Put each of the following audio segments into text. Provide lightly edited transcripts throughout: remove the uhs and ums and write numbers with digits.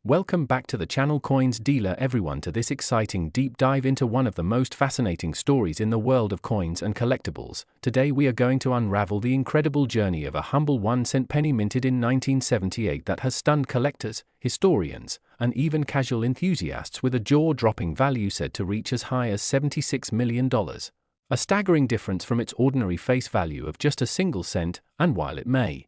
Welcome back to the channel Coins Dealer everyone to this exciting deep dive into one of the most fascinating stories in the world of coins and collectibles. Today we are going to unravel the incredible journey of a humble 1-cent penny minted in 1978 that has stunned collectors, historians, and even casual enthusiasts with a jaw-dropping value said to reach as high as $76 million. A staggering difference from its ordinary face value of just a single cent, and while it may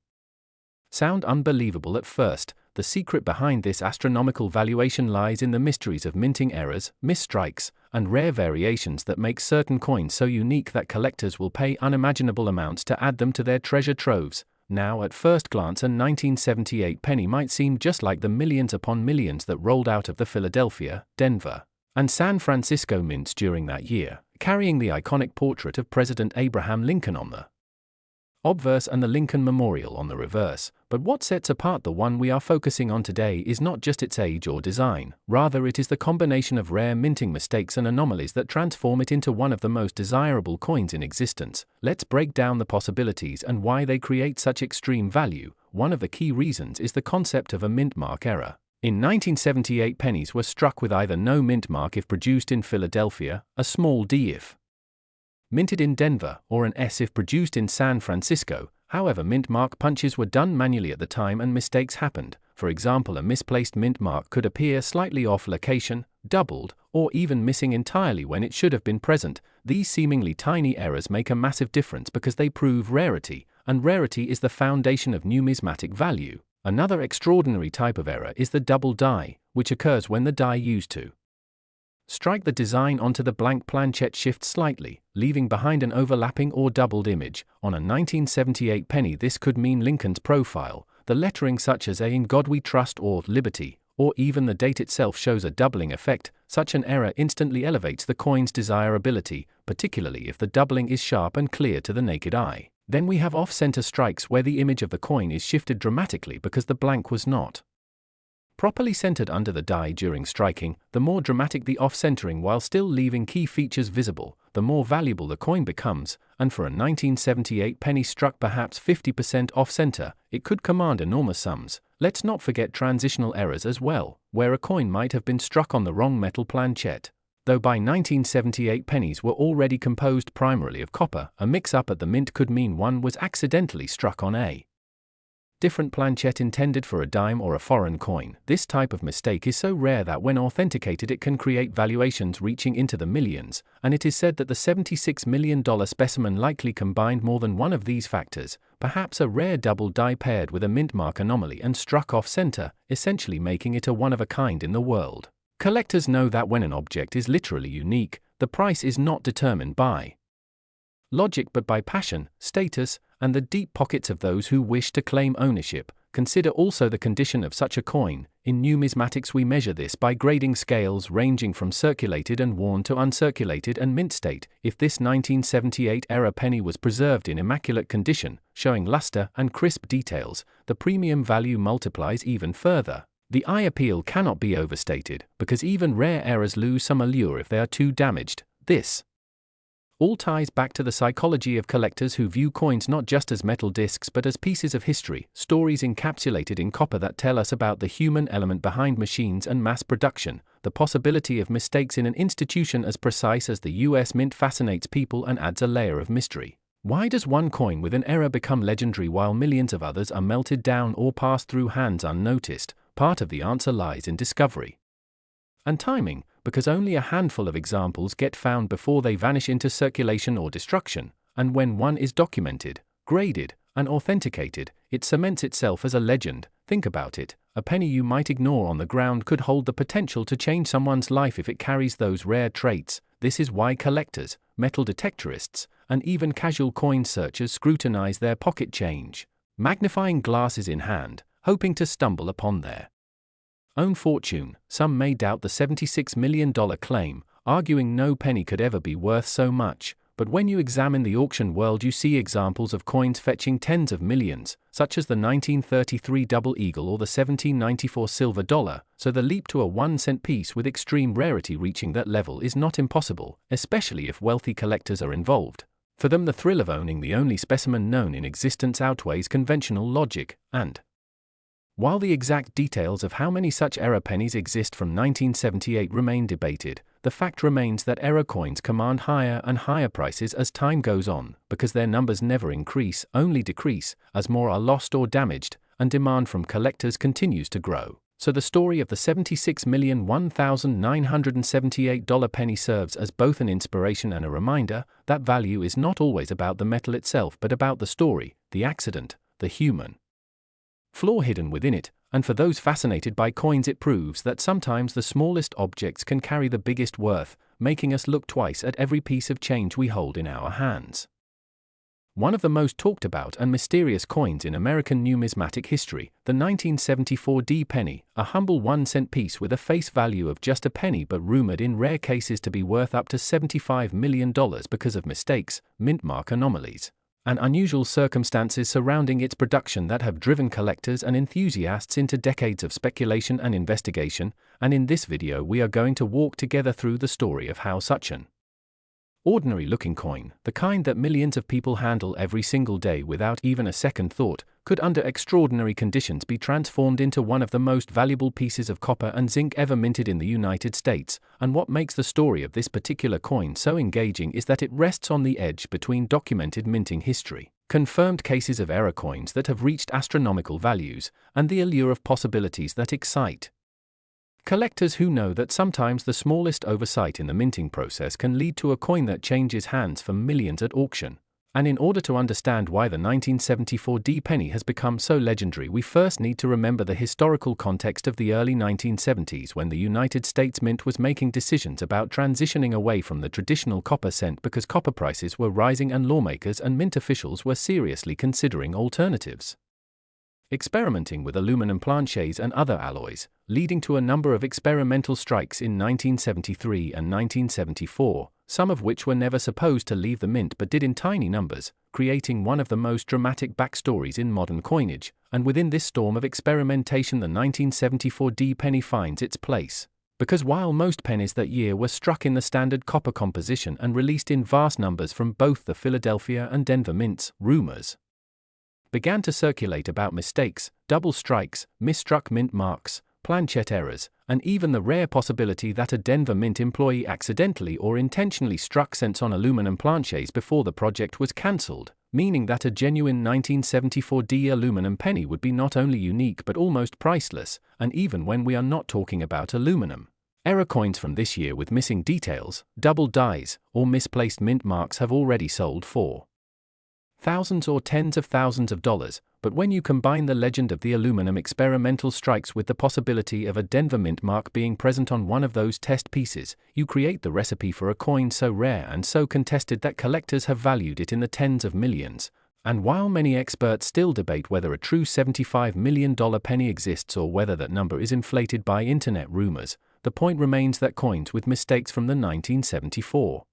sound unbelievable at first, the secret behind this astronomical valuation lies in the mysteries of minting errors, misstrikes, and rare variations that make certain coins so unique that collectors will pay unimaginable amounts to add them to their treasure troves. Now, at first glance, a 1978 penny might seem just like the millions upon millions that rolled out of the Philadelphia, Denver, and San Francisco mints during that year, carrying the iconic portrait of President Abraham Lincoln on the obverse and the Lincoln Memorial on the reverse. But what sets apart the one we are focusing on today is not just its age or design, rather it is the combination of rare minting mistakes and anomalies that transform it into one of the most desirable coins in existence. Let's break down the possibilities and why they create such extreme value. One of the key reasons is the concept of a mint mark error. In 1978, pennies were struck with either no mint mark if produced in Philadelphia, a small D if minted in Denver, or an S if produced in San Francisco. However, mint mark punches were done manually at the time and mistakes happened. For example, a misplaced mint mark could appear slightly off location, doubled, or even missing entirely when it should have been present. These seemingly tiny errors make a massive difference because they prove rarity, and rarity is the foundation of numismatic value. Another extraordinary type of error is the double die, which occurs when the die used to strike the design onto the blank planchet shifts slightly, leaving behind an overlapping or doubled image. On a 1978 penny, this could mean Lincoln's profile, the lettering such as "In God We Trust" or "Liberty," or even the date itself shows a doubling effect. Such an error instantly elevates the coin's desirability, particularly if the doubling is sharp and clear to the naked eye. Then we have off-center strikes where the image of the coin is shifted dramatically because the blank was not properly centered under the die during striking. The more dramatic the off-centering while still leaving key features visible, the more valuable the coin becomes, and for a 1978 penny struck perhaps 50% off-center, it could command enormous sums. Let's not forget transitional errors as well, where a coin might have been struck on the wrong metal planchet. Though by 1978 pennies were already composed primarily of copper, a mix-up at the mint could mean one was accidentally struck on a different planchet intended for a dime or a foreign coin. This type of mistake is so rare that when authenticated it can create valuations reaching into the millions, and it is said that the $76 million specimen likely combined more than one of these factors, perhaps a rare double die paired with a mint mark anomaly and struck off-center, essentially making it a one-of-a-kind in the world. Collectors know that when an object is literally unique, the price is not determined by logic but by passion, status, and the deep pockets of those who wish to claim ownership. Consider also the condition of such a coin. In numismatics we measure this by grading scales ranging from circulated and worn to uncirculated and mint state. If this 1978 era penny was preserved in immaculate condition, showing luster and crisp details, the premium value multiplies even further. The eye appeal cannot be overstated, because even rare errors lose some allure if they are too damaged. This all ties back to the psychology of collectors who view coins not just as metal discs but as pieces of history, stories encapsulated in copper that tell us about the human element behind machines and mass production. The possibility of mistakes in an institution as precise as the US Mint fascinates people and adds a layer of mystery. Why does one coin with an error become legendary while millions of others are melted down or pass through hands unnoticed? Part of the answer lies in discovery and timing, because only a handful of examples get found before they vanish into circulation or destruction, and when one is documented, graded, and authenticated, it cements itself as a legend. Think about it, a penny you might ignore on the ground could hold the potential to change someone's life if it carries those rare traits. This is why collectors, metal detectorists, and even casual coin searchers scrutinize their pocket change, magnifying glasses in hand, hoping to stumble upon their own fortune. Some may doubt the $76 million claim, arguing no penny could ever be worth so much, but when you examine the auction world you see examples of coins fetching tens of millions, such as the 1933 Double Eagle or the 1794 silver dollar, so the leap to a 1-cent piece with extreme rarity reaching that level is not impossible, especially if wealthy collectors are involved. For them the thrill of owning the only specimen known in existence outweighs conventional logic, and While the exact details of how many such error pennies exist from 1978 remain debated, the fact remains that error coins command higher and higher prices as time goes on, because their numbers never increase, only decrease, as more are lost or damaged, and demand from collectors continues to grow. So the story of the $76,001,978 penny serves as both an inspiration and a reminder that value is not always about the metal itself but about the story, the accident, the human flaw hidden within it, and for those fascinated by coins it proves that sometimes the smallest objects can carry the biggest worth, making us look twice at every piece of change we hold in our hands. One of the most talked about and mysterious coins in American numismatic history, the 1974 D penny, a humble 1-cent piece with a face value of just a penny but rumored in rare cases to be worth up to $75 million because of mistakes, mint mark anomalies, and unusual circumstances surrounding its production that have driven collectors and enthusiasts into decades of speculation and investigation, and in this video we are going to walk together through the story of how such an ordinary-looking coin, the kind that millions of people handle every single day without even a second thought, could under extraordinary conditions be transformed into one of the most valuable pieces of copper and zinc ever minted in the United States, and what makes the story of this particular coin so engaging is that it rests on the edge between documented minting history, confirmed cases of error coins that have reached astronomical values, and the allure of possibilities that excite collectors who know that sometimes the smallest oversight in the minting process can lead to a coin that changes hands for millions at auction. And in order to understand why the 1974 D penny has become so legendary, we first need to remember the historical context of the early 1970s when the United States Mint was making decisions about transitioning away from the traditional copper cent because copper prices were rising and lawmakers and mint officials were seriously considering alternatives, experimenting with aluminum planchets and other alloys, leading to a number of experimental strikes in 1973 and 1974, some of which were never supposed to leave the mint but did in tiny numbers, creating one of the most dramatic backstories in modern coinage. And within this storm of experimentation, the 1974 D penny finds its place. Because while most pennies that year were struck in the standard copper composition and released in vast numbers from both the Philadelphia and Denver mints, rumors began to circulate about mistakes, double strikes, misstruck mint marks, planchette errors, and even the rare possibility that a Denver Mint employee accidentally or intentionally struck cents on aluminum planchets before the project was cancelled, meaning that a genuine 1974 D aluminum penny would be not only unique but almost priceless, and even when we are not talking about aluminum. Error coins from this year with missing details, double dies, or misplaced mint marks have already sold for thousands or tens of thousands of dollars, but when you combine the legend of the aluminum experimental strikes with the possibility of a Denver Mint mark being present on one of those test pieces, you create the recipe for a coin so rare and so contested that collectors have valued it in the tens of millions. And while many experts still debate whether a true $75 million penny exists or whether that number is inflated by internet rumors, the point remains that coins with mistakes from the 1974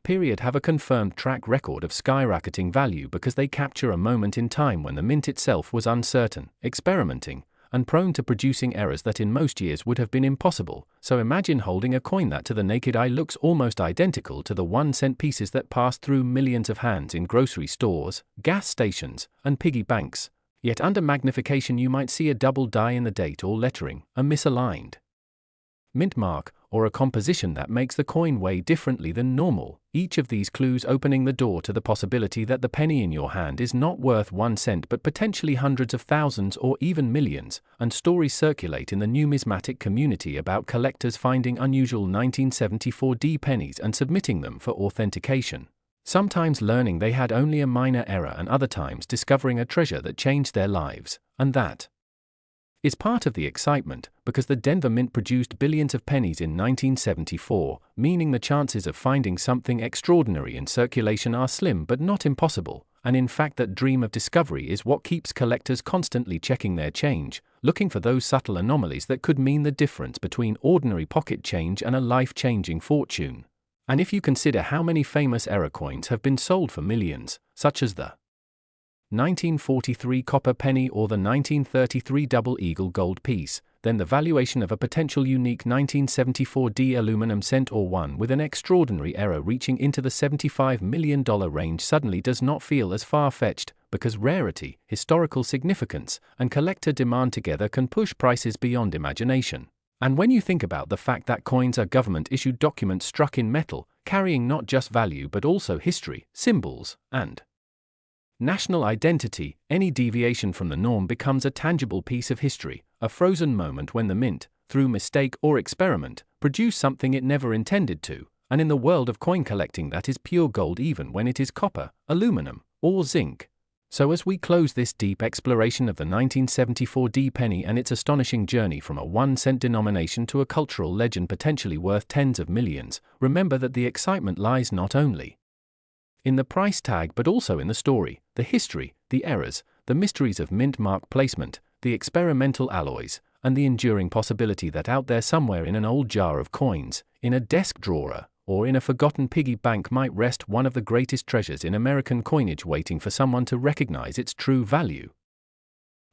period have a confirmed track record of skyrocketing value because they capture a moment in time when the mint itself was uncertain, experimenting, and prone to producing errors that in most years would have been impossible. So imagine holding a coin that to the naked eye looks almost identical to the 1-cent pieces that pass through millions of hands in grocery stores, gas stations, and piggy banks. Yet under magnification you might see a double die in the date or lettering, a misaligned mint mark, or a composition that makes the coin weigh differently than normal, each of these clues opening the door to the possibility that the penny in your hand is not worth 1 cent but potentially hundreds of thousands or even millions, and stories circulate in the numismatic community about collectors finding unusual 1974 D pennies and submitting them for authentication, sometimes learning they had only a minor error and other times discovering a treasure that changed their lives, and that is part of the excitement, because the Denver Mint produced billions of pennies in 1974, meaning the chances of finding something extraordinary in circulation are slim but not impossible, and in fact that dream of discovery is what keeps collectors constantly checking their change, looking for those subtle anomalies that could mean the difference between ordinary pocket change and a life-changing fortune. And if you consider how many famous error coins have been sold for millions, such as the 1943 copper penny or the 1933 double eagle gold piece, then the valuation of a potential unique 1974 D aluminum cent or one with an extraordinary error reaching into the $75 million range suddenly does not feel as far-fetched, because rarity, historical significance, and collector demand together can push prices beyond imagination. And when you think about the fact that coins are government-issued documents struck in metal, carrying not just value but also history, symbols, and national identity, any deviation from the norm becomes a tangible piece of history, a frozen moment when the mint, through mistake or experiment, produced something it never intended to, and in the world of coin collecting that is pure gold even when it is copper, aluminum, or zinc. So as we close this deep exploration of the 1974 D penny and its astonishing journey from a 1-cent denomination to a cultural legend potentially worth tens of millions, remember that the excitement lies not only in the price tag but also in the story, the history, the errors, the mysteries of mint mark placement, the experimental alloys, and the enduring possibility that out there somewhere in an old jar of coins, in a desk drawer, or in a forgotten piggy bank might rest one of the greatest treasures in American coinage waiting for someone to recognize its true value.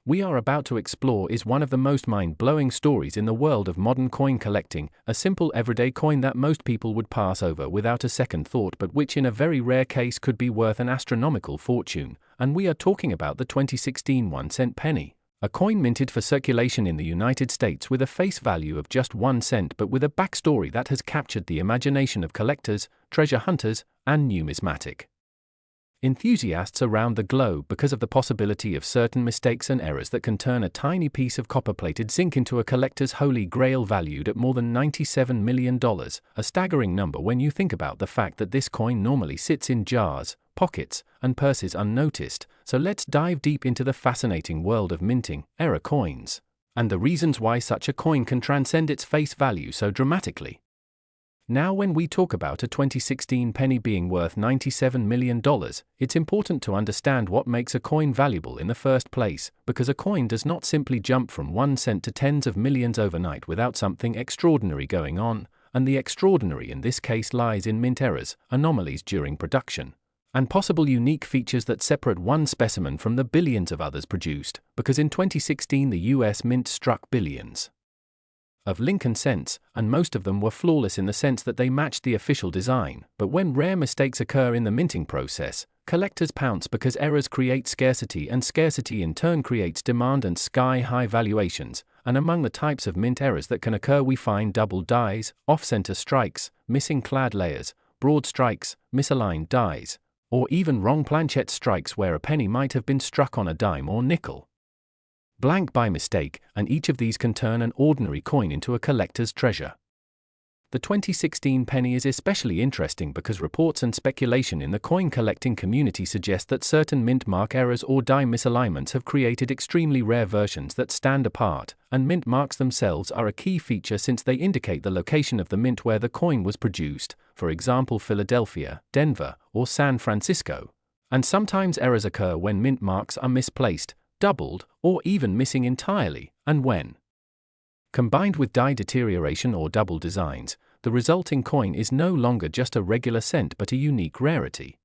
We are about to explore is one of the most mind-blowing stories in the world of modern coin collecting, a simple everyday coin that most people would pass over without a second thought but which in a very rare case could be worth an astronomical fortune, and we are talking about the 2016 1-cent penny. A coin minted for circulation in the United States with a face value of just 1 cent but with a backstory that has captured the imagination of collectors, treasure hunters, and numismatic enthusiasts around the globe because of the possibility of certain mistakes and errors that can turn a tiny piece of copper-plated zinc into a collector's holy grail valued at more than $97 million, a staggering number when you think about the fact that this coin normally sits in jars, pockets, and purses unnoticed. So let's dive deep into the fascinating world of minting error coins, and the reasons why such a coin can transcend its face value so dramatically. Now when we talk about a 2016 penny being worth $97 million, it's important to understand what makes a coin valuable in the first place, because a coin does not simply jump from 1 cent to tens of millions overnight without something extraordinary going on, and the extraordinary in this case lies in mint errors, anomalies during production, and possible unique features that separate one specimen from the billions of others produced, because in 2016 the US Mint struck billions of Lincoln cents, and most of them were flawless in the sense that they matched the official design. But when rare mistakes occur in the minting process, collectors pounce because errors create scarcity, and scarcity in turn creates demand and sky-high valuations. And among the types of mint errors that can occur we find double dies, off-center strikes, missing clad layers, broad strikes, misaligned dies, or even wrong planchette strikes where a penny might have been struck on a dime or nickel blank by mistake, and each of these can turn an ordinary coin into a collector's treasure. The 2016 penny is especially interesting because reports and speculation in the coin collecting community suggest that certain mint mark errors or die misalignments have created extremely rare versions that stand apart, and mint marks themselves are a key feature since they indicate the location of the mint where the coin was produced, for example Philadelphia, Denver, or San Francisco. And sometimes errors occur when mint marks are misplaced, doubled, or even missing entirely, and when combined with die deterioration or double designs, the resulting coin is no longer just a regular cent but a unique rarity.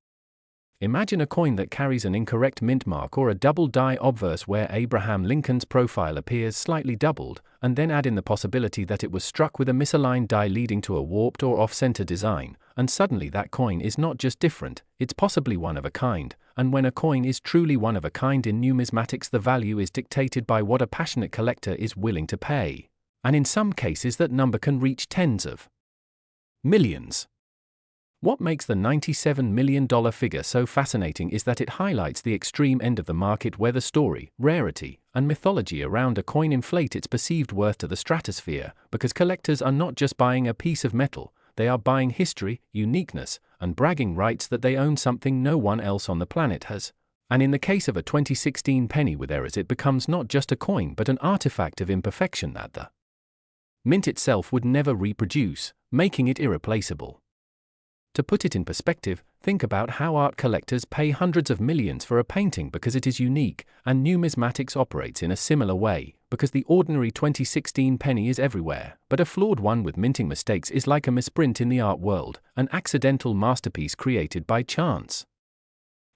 Imagine a coin that carries an incorrect mint mark or a double die obverse where Abraham Lincoln's profile appears slightly doubled, and then add in the possibility that it was struck with a misaligned die leading to a warped or off-center design, and suddenly that coin is not just different, it's possibly one of a kind. And when a coin is truly one of a kind in numismatics, the value is dictated by what a passionate collector is willing to pay. And in some cases that number can reach tens of millions. What makes the $97 million figure so fascinating is that it highlights the extreme end of the market where the story, rarity, and mythology around a coin inflate its perceived worth to the stratosphere, because collectors are not just buying a piece of metal, they are buying history, uniqueness, and bragging rights that they own something no one else on the planet has. And in the case of a 2016 penny with errors, it becomes not just a coin but an artifact of imperfection that the mint itself would never reproduce, making it irreplaceable. To put it in perspective, think about how art collectors pay hundreds of millions for a painting because it is unique, and numismatics operates in a similar way, because the ordinary 2016 penny is everywhere, but a flawed one with minting mistakes is like a misprint in the art world, an accidental masterpiece created by chance.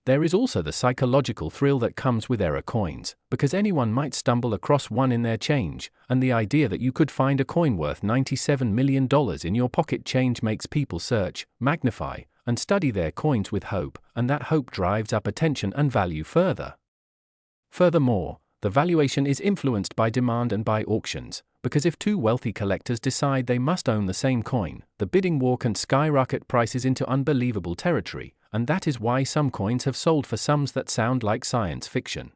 There is also the psychological thrill that comes with error coins, because anyone might stumble across one in their change, and the idea that you could find a coin worth $97 million in your pocket change makes people search, magnify, and study their coins with hope, and that hope drives up attention and value further. Furthermore, the valuation is influenced by demand and by auctions, because if two wealthy collectors decide they must own the same coin, the bidding war can skyrocket prices into unbelievable territory, and that is why some coins have sold for sums that sound like science fiction.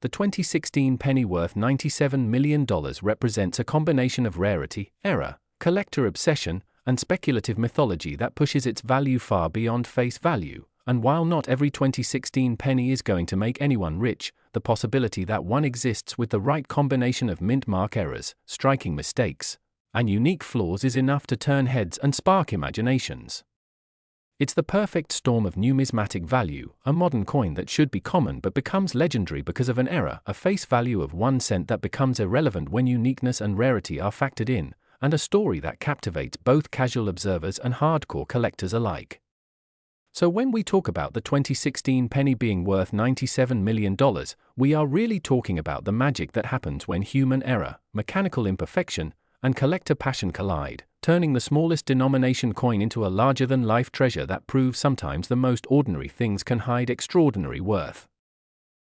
The 2016 penny worth $97 million represents a combination of rarity, error, collector obsession, and speculative mythology that pushes its value far beyond face value. And while not every 2016 penny is going to make anyone rich, the possibility that one exists with the right combination of mint mark errors, striking mistakes, and unique flaws is enough to turn heads and spark imaginations. It's the perfect storm of numismatic value, a modern coin that should be common but becomes legendary because of an error, a face value of 1 cent that becomes irrelevant when uniqueness and rarity are factored in, and a story that captivates both casual observers and hardcore collectors alike. So when we talk about the 2016 penny being worth $97 million, we are really talking about the magic that happens when human error, mechanical imperfection, and collector passion collide, turning the smallest denomination coin into a larger-than-life treasure that proves sometimes the most ordinary things can hide extraordinary worth.